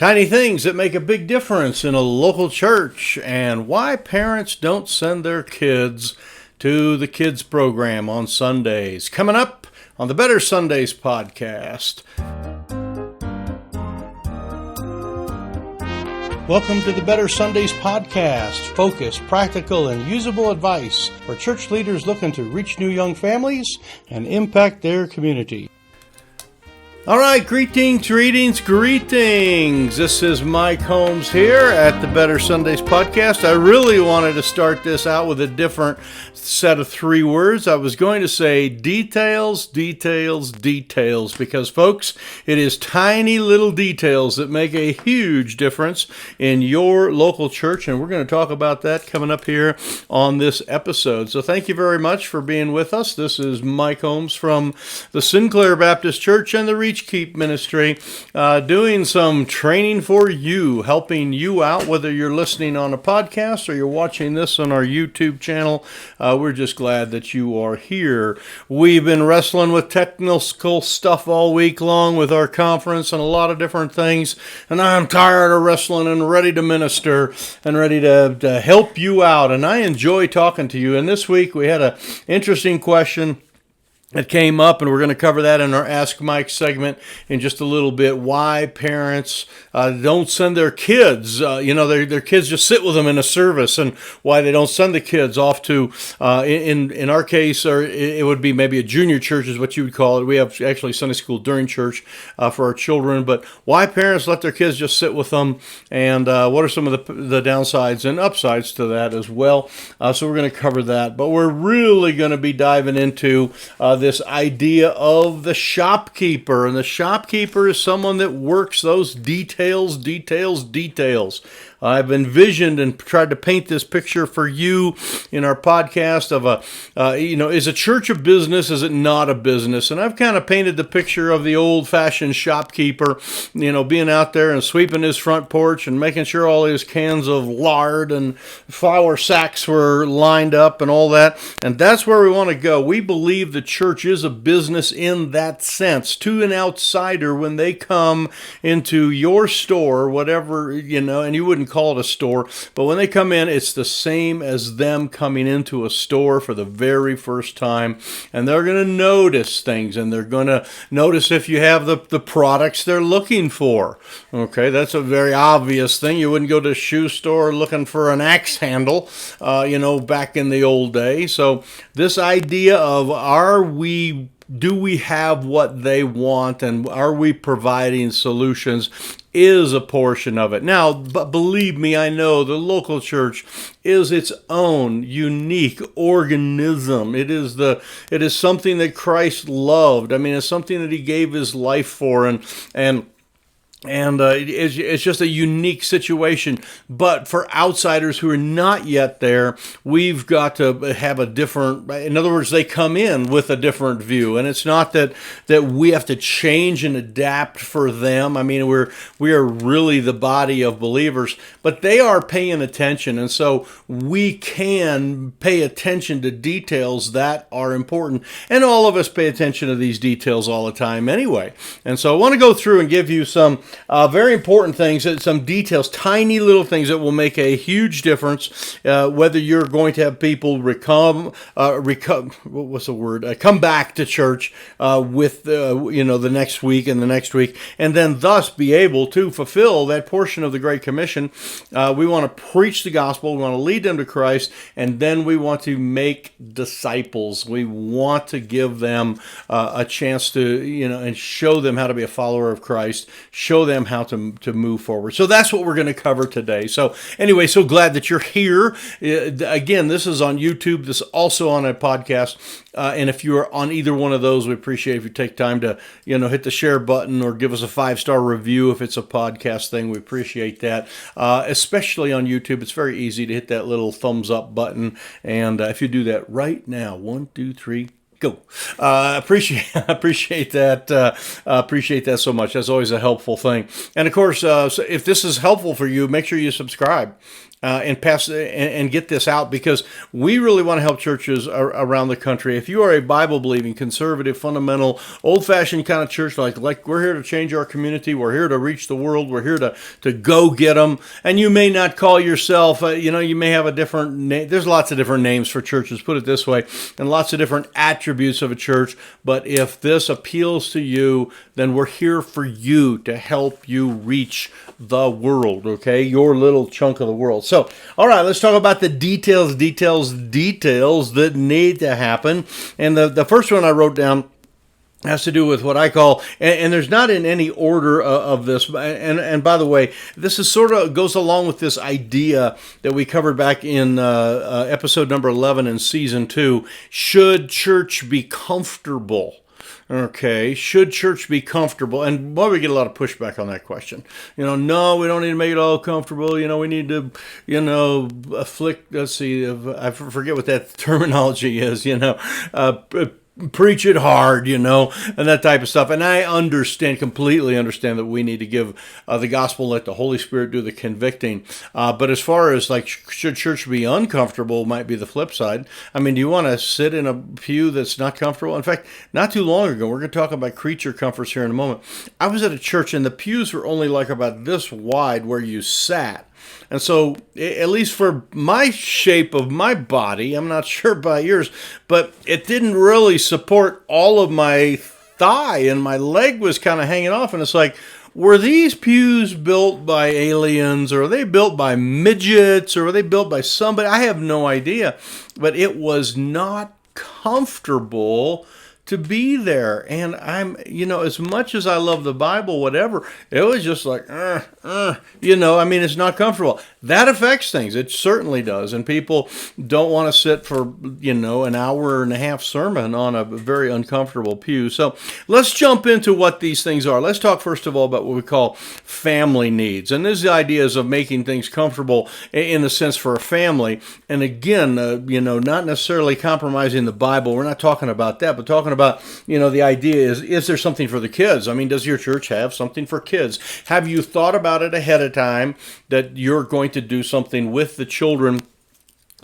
Tiny things that make a big difference in a local church, and why parents don't send their kids to the kids program on Sundays. Coming up on the Better Sundays podcast. Welcome to the Better Sundays podcast. Focused, practical, and usable advice for church leaders looking to reach new young families and impact their community. All right, greetings. This is Mike Holmes here at the Better Sundays podcast. I really wanted to start this out with a different set of three words. I was going to say details, because folks, it is tiny little details that make a huge difference in your local church, and we're going to talk about that coming up here on this episode. So thank you very much for being with us. This is Mike Holmes from the Sinclair Baptist Church and the Reachkeep ministry, doing some training for you, helping you out, whether you're listening on a podcast or you're watching this on our YouTube channel. We're just glad that you are here. We've been wrestling with technical stuff all week long with our conference and a lot of different things, and I'm tired of wrestling and ready to minister and ready to help you out, and I enjoy talking to you. And this week we had an interesting question that came up, and we're going to cover that in our Ask Mike segment in just a little bit. Why parents don't send their kids, their kids just sit with them in a service, and why they don't send the kids off to, in our case, or it would be maybe a junior church is what you would call it. We have actually Sunday school during church for our children, but why parents let their kids just sit with them, and what are some of the downsides and upsides to that as well. So we're going to cover that, but we're really going to be diving into this idea of the shopkeeper. And the shopkeeper is someone that works those details. I've envisioned and tried to paint this picture for you in our podcast of is a church a business? Is it not a business? And I've kind of painted the picture of the old-fashioned shopkeeper, being out there and sweeping his front porch and making sure all his cans of lard and flour sacks were lined up and all that. And that's where we want to go. We believe the church is a business in that sense. To an outsider, when they come into your store, whatever, and you wouldn't call it a store, but when they come in, it's the same as them coming into a store for the very first time, and they're going to notice things, and they're going to notice if you have the products they're looking for. Okay, that's a very obvious thing. You wouldn't go to a shoe store looking for an axe handle, back in the old day. So this idea of do we have what they want, and are we providing solutions is a portion of it. Now, but believe me, I know the local church is its own unique organism. It is something that Christ loved. I mean, it's something that he gave his life for, and it's just a unique situation. But for outsiders who are not yet there, we've got to have a different, in other words, they come in with a different view. And it's not that we have to change and adapt for them. I mean, we are really the body of believers, but they are paying attention. And so we can pay attention to details that are important. And all of us pay attention to these details all the time anyway. And so I want to go through and give you some very important things, some details, tiny little things that will make a huge difference, whether you're going to have people come back to church with the next week and the next week, and then thus be able to fulfill that portion of the Great Commission. We want to preach the gospel, we want to lead them to Christ, and then we want to make disciples. We want to give them a chance to, and show them how to be a follower of Christ, show them how to move forward. So that's what we're going to cover today. So anyway, so glad that you're here. Again, this is on YouTube. This is also on a podcast. And if you're on either one of those, we appreciate if you take time to, hit the share button or give us a 5-star review if it's a podcast thing. We appreciate that. Especially on YouTube, it's very easy to hit that little thumbs up button. And if you do that right now, 1, 2, 3, go. Appreciate that. Appreciate that so much. That's always a helpful thing. And of course, so if this is helpful for you, make sure you subscribe. and pass and get this out, because we really want to help churches around the country. If you are a Bible-believing, conservative, fundamental, old-fashioned kind of church, like we're here to change our community, we're here to reach the world, we're here to go get them, and you may not call yourself, you may have a different name. There's lots of different names for churches, put it this way, and lots of different attributes of a church. But if this appeals to you, then we're here for you to help you reach the world, okay? Your little chunk of the world. So, all right, let's talk about the details that need to happen. And the first one I wrote down has to do with what I call, and there's not in any order of this, and by the way, this is sort of goes along with this idea that we covered back in episode number 11 in season 2. Should church be comfortable? Okay, should church be comfortable? And boy, we get a lot of pushback on that question. No, we don't need to make it all comfortable. We need to, afflict, let's see, I forget what that terminology is, preach it hard, and that type of stuff. And I completely understand that we need to give the gospel, let the Holy Spirit do the convicting. But as far as should church be uncomfortable, might be the flip side. I mean, do you want to sit in a pew that's not comfortable? In fact, not too long ago, we're going to talk about creature comforts here in a moment. I was at a church and the pews were only about this wide where you sat. And so, at least for my shape of my body, I'm not sure about yours, but it didn't really support all of my thigh, and my leg was kind of hanging off. And it's were these pews built by aliens, or are they built by midgets, or are they built by somebody? I have no idea. But it was not comfortable to be there. And I'm, as much as I love the Bible, whatever, it was just it's not comfortable. That affects things. It certainly does. And people don't want to sit for, an hour and a half sermon on a very uncomfortable pew. So let's jump into what these things are. Let's talk first of all about what we call family needs. And this is the ideas of making things comfortable in the sense for a family. And again, not necessarily compromising the Bible. We're not talking about that, but talking about, the idea is there something for the kids? I mean, does your church have something for kids? Have you thought about it ahead of time that you're going to do something with the children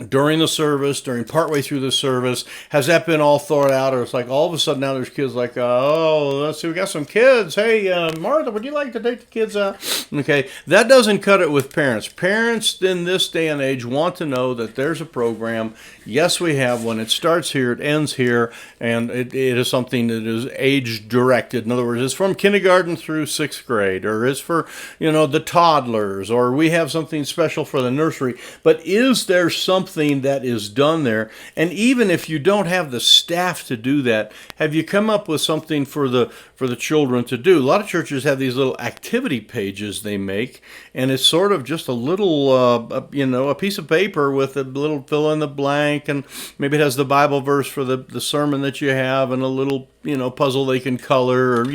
during the service, during partway through the service? Has that been all thought out? Or it's all of a sudden now there's kids let's see, we got some kids. Hey, Martha, would you like to take the kids out? Okay, that doesn't cut it with parents. Parents in this day and age want to know that there's a program. Yes, we have one. It starts here, it ends here, and it is something that is age-directed. In other words, it's from kindergarten through 6th grade, or it's for, the toddlers, or we have something special for the nursery. But is there something that is done there? And even if you don't have the staff to do that, have you come up with something for the children to do? A lot of churches have these little activity pages they make, and it's sort of just a little, a piece of paper with a little fill in the blank, and maybe it has the Bible verse for the sermon that you have, and a little, puzzle they can color, or,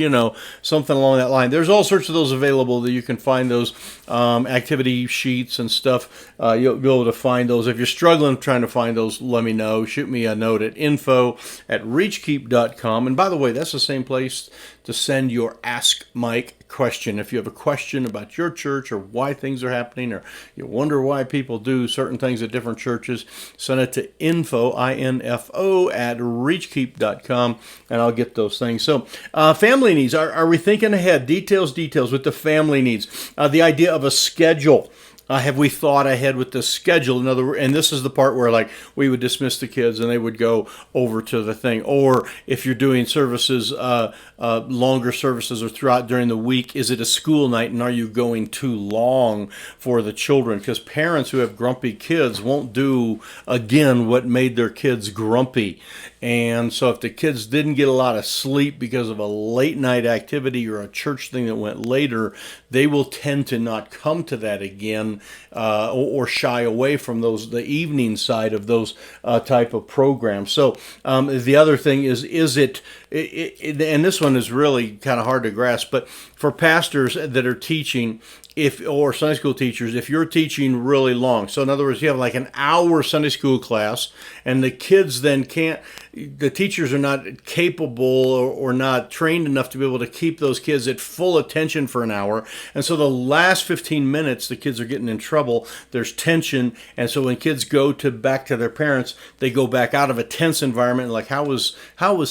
something along that line. There's all sorts of those available that you can find those activity sheets and stuff. You'll be able to find those. If you're struggling trying to find those, let me know. Shoot me a note at info@reachkeep.com. And by the way, that's the same place to send your Ask Mike question. If you have a question about your church or why things are happening, or you wonder why people do certain things at different churches, send it to info at reachkeep.com, and I'll get those things. So family needs. Are we thinking ahead? Details with the family needs. The idea of a schedule. Have we thought ahead with the schedule? In other words, and this is the part where we would dismiss the kids and they would go over to the thing. Or if you're doing services, longer services or throughout during the week, is it a school night and are you going too long for the children? Because parents who have grumpy kids won't do, again, what made their kids grumpy. And so if the kids didn't get a lot of sleep because of a late night activity or a church thing that went later, they will tend to not come to that again, or shy away from the evening side of those type of programs. So the other thing is it, and this one is really kind of hard to grasp, but for pastors that are teaching, or Sunday school teachers, if you're teaching really long, so in other words, you have like an hour Sunday school class, and the kids then the teachers are not capable or not trained enough to be able to keep those kids at full attention for an hour, and so the last 15 minutes, the kids are getting in trouble, there's tension, and so when kids go back to their parents, they go back out of a tense environment, like, how was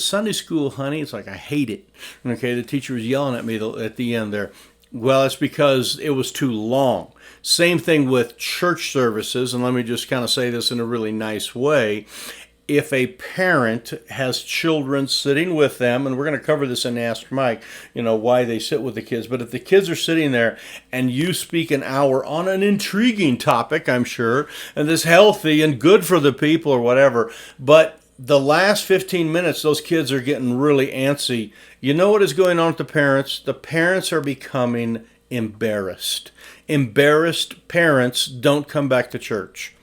Sunday school, honey? It's like, I hate it. Okay, the teacher was yelling at me at the end there. Well, it's because it was too long. Same thing with church services, and let me just kind of say this in a really nice way. If a parent has children sitting with them, and we're going to cover this in Ask Mike, why they sit with the kids, but if the kids are sitting there and you speak an hour on an intriguing topic, I'm sure, and this healthy and good for the people or whatever, but the last 15 minutes, those kids are getting really antsy. You know what is going on with the parents? The parents are becoming embarrassed. Embarrassed parents don't come back to church.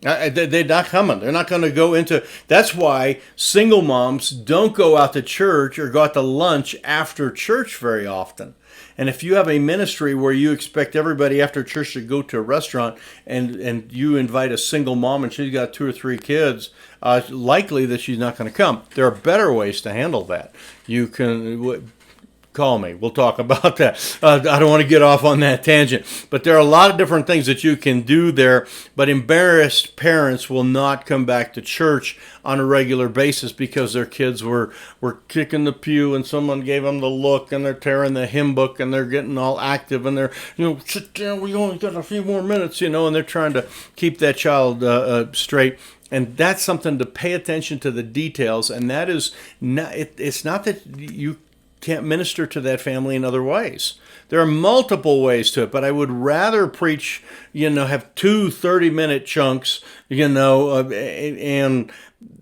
They're not coming. They're not going to go into... That's why single moms don't go out to church or go out to lunch after church very often. And if you have a ministry where you expect everybody after church to go to a restaurant and you invite a single mom and she's got 2 or 3 kids, likely that she's not going to come. There are better ways to handle that. You can... Call me. We'll talk about that. I don't want to get off on that tangent. But there are a lot of different things that you can do there. But embarrassed parents will not come back to church on a regular basis because their kids were kicking the pew and someone gave them the look and they're tearing the hymn book and they're getting all active and they're, sit down, we only got a few more minutes, and they're trying to keep that child straight. And that's something to pay attention to the details. And that is not, it's not that you can't minister to that family in other ways. There are multiple ways to it, but I would rather preach, have 2 30-minute chunks, and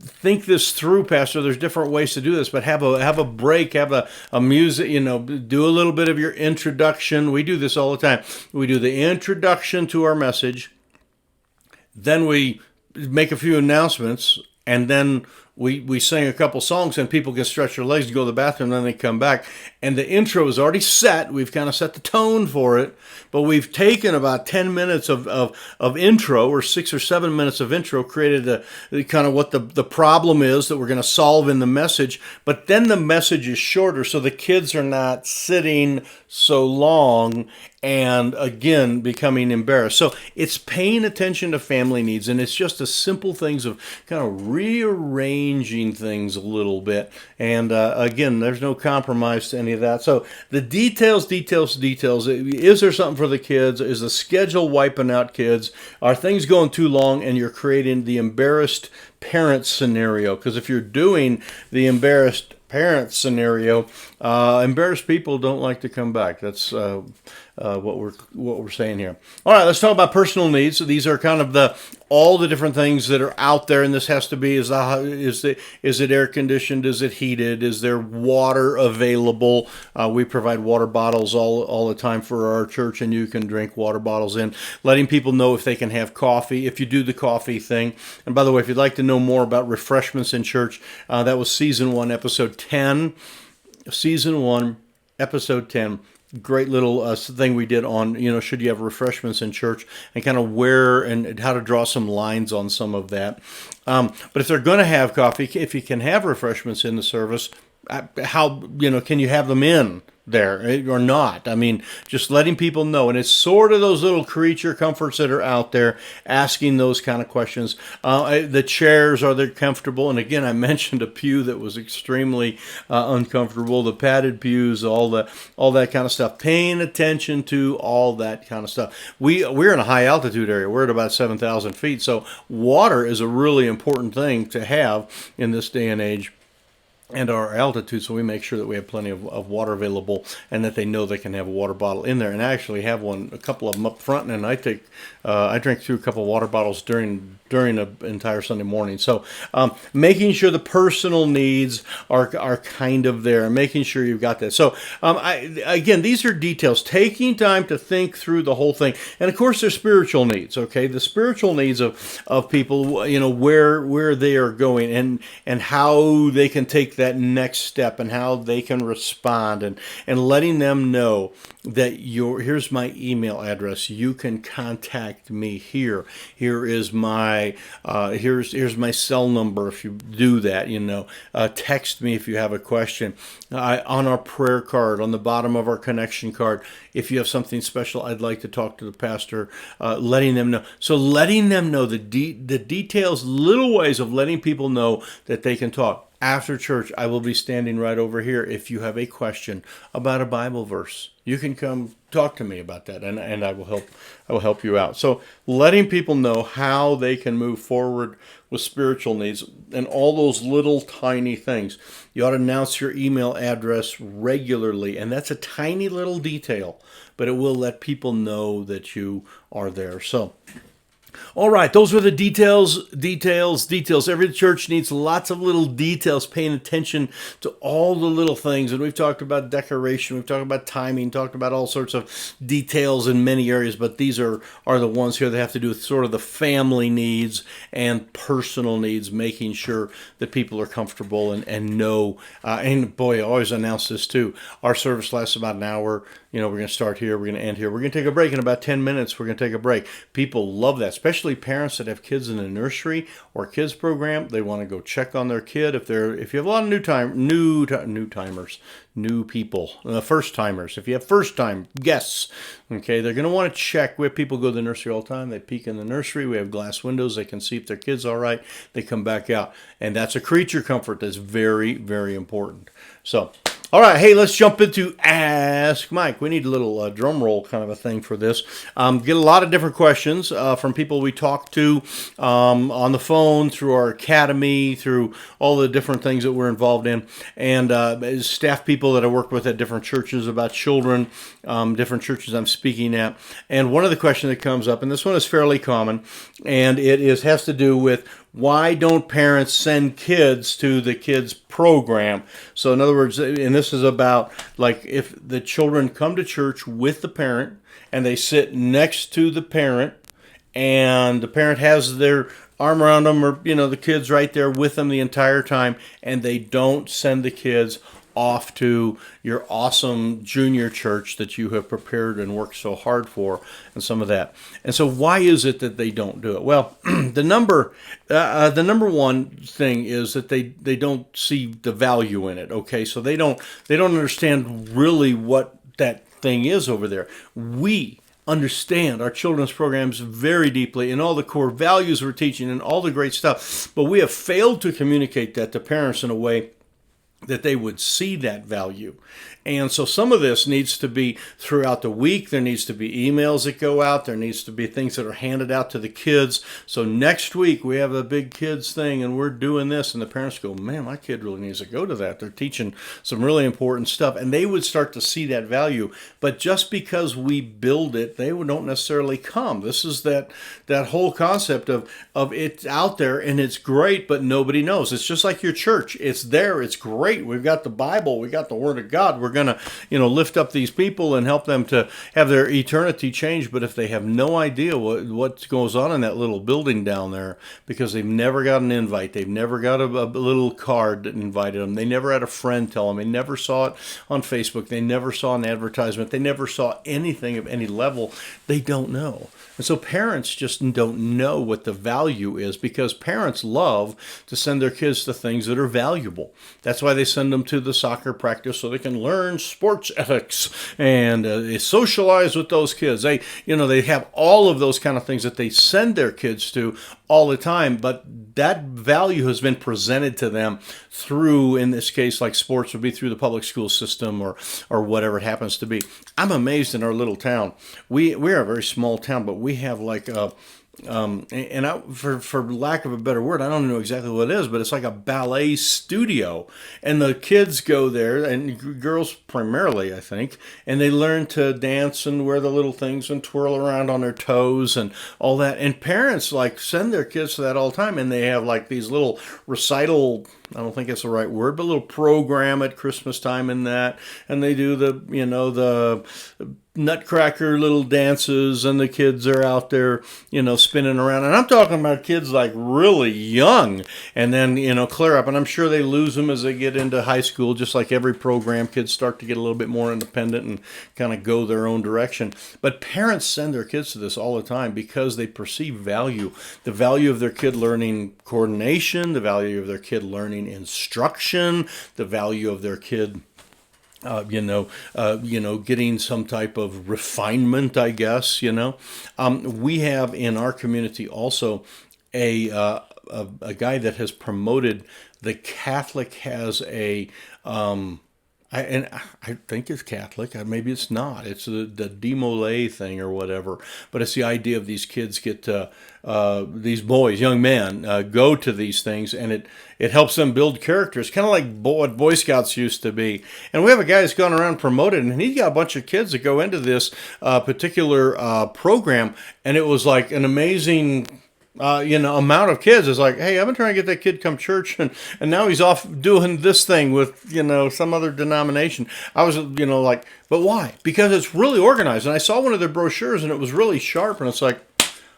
think this through, Pastor. There's different ways to do this, but have a break, have a music, do a little bit of your introduction. We do this all the time. We do the introduction to our message, then we make a few announcements, and then we sing a couple songs and people can stretch their legs, go to the bathroom, then they come back. And the intro is already set. We've kind of set the tone for it, but we've taken about 10 minutes of intro, or 6 or 7 minutes of intro, created the kind of what the problem is that we're going to solve in the message. But then the message is shorter, so the kids are not sitting so long and, again, becoming embarrassed. So it's paying attention to family needs, and it's just the simple things of kind of rearranging things a little bit. And, again, there's no compromise to any of that. So the details. Is there something for the kids? Is the schedule wiping out kids? Are things going too long and you're creating the embarrassed parent scenario? Because if you're doing the embarrassed parent scenario, embarrassed people don't like to come back. That's what we're saying here. All right, let's talk about personal needs. So these are kind of all the different things that are out there, and this has to be: is it air conditioned? Is it heated? Is there water available? We provide water bottles all the time for our church, and you can drink water bottles in. Letting people know if they can have coffee, if you do the coffee thing. And by the way, if you'd like to know more about refreshments in church, that was season 1, episode 10. Season 1, episode 10. Great little thing we did on, should you have refreshments in church, and kind of where and how to draw some lines on some of that. But if they're going to have coffee, if you can have refreshments in the service, how, can you have them in there or not? I mean, just letting people know. And it's sort of those little creature comforts that are out there, asking those kind of questions. The chairs, are they comfortable? And again, I mentioned a pew that was extremely uncomfortable, the padded pews, all that kind of stuff. Paying attention to all that kind of stuff. We're in a high altitude area. We're at about 7,000 feet. So water is a really important thing to have in this day and age, and our altitude, so we make sure that we have plenty of water available, and that they know they can have a water bottle in there. And I actually have a couple of them up front, and I drink through a couple of water bottles during an entire Sunday morning. So making sure the personal needs are kind of there, and making sure you've got that. So again, these are details, taking time to think through the whole thing. And of course, there's spiritual needs, okay? The spiritual needs of people, where they are going, and how they can take take that next step and how they can respond, and letting them know that here's my email address. You can contact me here. Here's my cell number if you do that. Text me if you have a question. On our prayer card, on the bottom of our connection card, if you have something special, I'd like to talk to the pastor. Letting them know. So letting them know the details, little ways of letting people know that they can talk. After church, I will be standing right over here. If you have a question about a Bible verse, you can come talk to me about that, and I will help you out. So letting people know how they can move forward with spiritual needs and all those little tiny things. You ought to announce your email address regularly, and that's a tiny little detail, but it will let people know that you are there. So all right, those were the details. Every church needs lots of little details, paying attention to all the little things. And we've talked about decoration, we've talked about timing, talked about all sorts of details in many areas, but these are the ones here that have to do with sort of the family needs and personal needs, making sure that people are comfortable and know. And boy, I always announce this too. Our service lasts about an hour. We're going to start here, we're going to end here. We're going to take a break in about 10 minutes. We're going to take a break. People love that, especially parents that have kids in a nursery or kids program. They want to go check on their kid. If you have a lot of new people, first timers. If you have first time guests, okay, they're going to want to check. We have people go to the nursery all the time. They peek in the nursery. We have glass windows. They can see if their kid's all right. They come back out, and that's a creature comfort that's very, very important. So, all right, hey, let's jump into Ask Mike. We need a little drum roll kind of a thing for this. Get a lot of different questions from people we talk to on the phone, through our academy, through all the different things that we're involved in, and staff people that I work with at different churches about children, different churches I'm speaking at. And one of the questions that comes up, and this one is fairly common, and has to do with, why don't parents send kids to the kids program? So in other words, and this is about, like, if the children come to church with the parent and they sit next to the parent and the parent has their arm around them, or the kids right there with them the entire time, and they don't send the kids off to your awesome junior church that you have prepared and worked so hard for, and some of that. And so why is it that they don't do it? Well, the number one thing is that they don't see the value in it. Okay, so they don't understand really what that thing is over there. We understand our children's programs very deeply and all the core values we're teaching and all the great stuff, but we have failed to communicate that to parents in a way that they would see that value. And so some of this needs to be throughout the week. There needs to be emails that go out. There needs to be things that are handed out to the kids. So next week we have a big kids thing and we're doing this, and the parents go, man, my kid really needs to go to that. They're teaching some really important stuff, and they would start to see that value. But just because we build it, they don't necessarily come. This is that whole concept of it's out there and it's great, but nobody knows. It's just like your church. It's there. It's great. We've got the Bible. We got the Word of God. We're going to lift up these people and help them to have their eternity change. But if they have no idea what goes on in that little building down there, because they've never got an invite, they've never got a little card that invited them, they never had a friend tell them, they never saw it on Facebook, they never saw an advertisement, they never saw anything of any level, they don't know. And so parents just don't know what the value is, because parents love to send their kids to things that are valuable. That's why they send them to the soccer practice, so they can learn sports ethics and socialize with those kids. They have all of those kind of things that they send their kids to all the time, but that value has been presented to them through, in this case, like sports would be through the public school system or whatever it happens to be. I'm amazed in our little town. We're a very small town, but we have like for lack of a better word, I don't know exactly what it is, but it's like a ballet studio, and the kids go there, and girls primarily, I think, and they learn to dance and wear the little things and twirl around on their toes and all that. And parents like send their kids to that all the time, and they have like these little recital, I don't think it's the right word, but a little program at Christmas time in that, and they do the nutcracker little dances, and the kids are out there, spinning around. And I'm talking about kids like really young, and then, clear up. And I'm sure they lose them as they get into high school, just like every program. Kids start to get a little bit more independent and kind of go their own direction. But parents send their kids to this all the time because they perceive value. The value of their kid learning coordination, the value of their kid learning instruction, the value of their kid getting some type of refinement, I guess. We have in our community also a guy that has promoted the Catholic has I think it's Catholic. Maybe it's not. It's the demole thing or whatever. But it's the idea of these kids these boys, young men, go to these things, and it helps them build characters, kind of like what Boy Scouts used to be. And we have a guy that's gone around promoting, and he's got a bunch of kids that go into this particular program, and it was like an amazing amount of kids. Is like, hey, I've been trying to get that kid come church, and now he's off doing this thing with, some other denomination. I was, like, but why? Because it's really organized. And I saw one of their brochures, and it was really sharp, and it's like,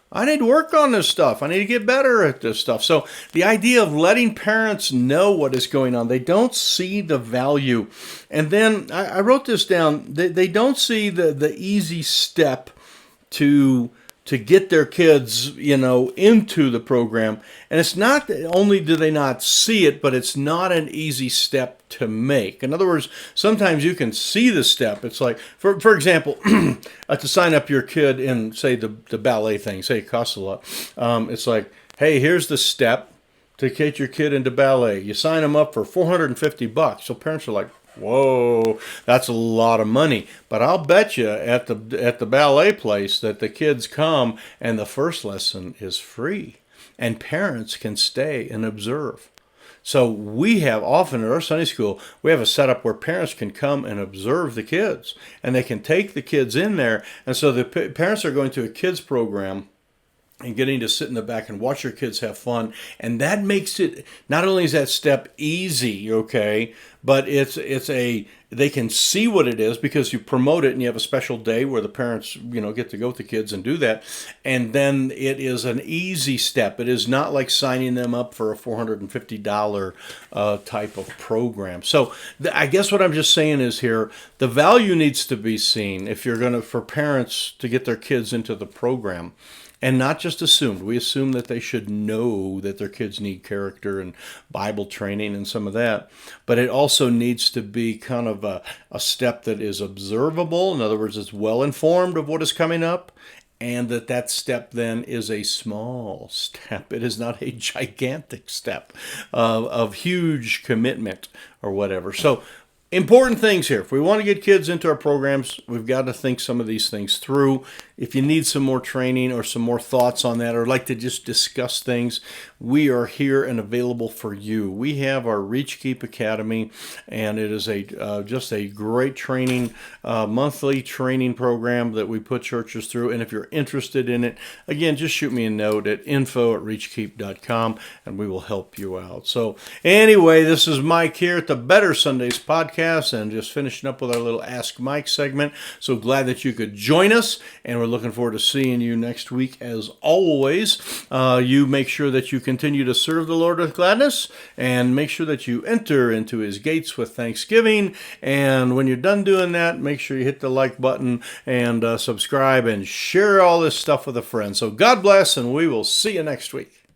I need to work on this stuff. I need to get better at this stuff. So the idea of letting parents know what is going on, they don't see the value. And then I wrote this down. They don't see the easy step to get their kids, into the program. And it's not only do they not see it, but it's not an easy step to make. In other words, sometimes you can see the step. It's like, for example, to sign up your kid in, say, the ballet thing, say it costs a lot. It's like, hey, here's the step to get your kid into ballet. You sign them up for $450. So parents are like, whoa, that's a lot of money. But I'll bet you at the ballet place that the kids come and the first lesson is free. And parents can stay and observe. So we have often at our Sunday school, we have a setup where parents can come and observe the kids. And they can take the kids in there. And so the parents are going to a kids program and getting to sit in the back and watch your kids have fun. And that makes it, not only is that step easy, okay, but they can see what it is because you promote it and you have a special day where the parents, get to go with the kids and do that. And then it is an easy step. It is not like signing them up for a $450 type of program. So I guess what I'm just saying is here, the value needs to be seen if you're for parents to get their kids into the program. And not just assumed. We assume that they should know that their kids need character and Bible training and some of that. But it also needs to be kind of a step that is observable. In other words, it's well informed of what is coming up. And that step then is a small step. It is not a gigantic step of huge commitment or whatever. So important things here. If we want to get kids into our programs, we've got to think some of these things through. If you need some more training or some more thoughts on that, or like to just discuss things, we are here and available for you. We have our Reachkeep Academy, and it is just a great training, monthly training program that we put churches through. And if you're interested in it, again, just shoot me a note at info@reachkeep.com, and we will help you out. So anyway, this is Mike here at the Better Sundays podcast, and just finishing up with our little Ask Mike segment. So glad that you could join us, and we're looking forward to seeing you next week. As always, you make sure that you continue to serve the Lord with gladness, and make sure that you enter into his gates with thanksgiving. And when you're done doing that, make sure you hit the like button and subscribe and share all this stuff with a friend. So God bless, and we will see you next week.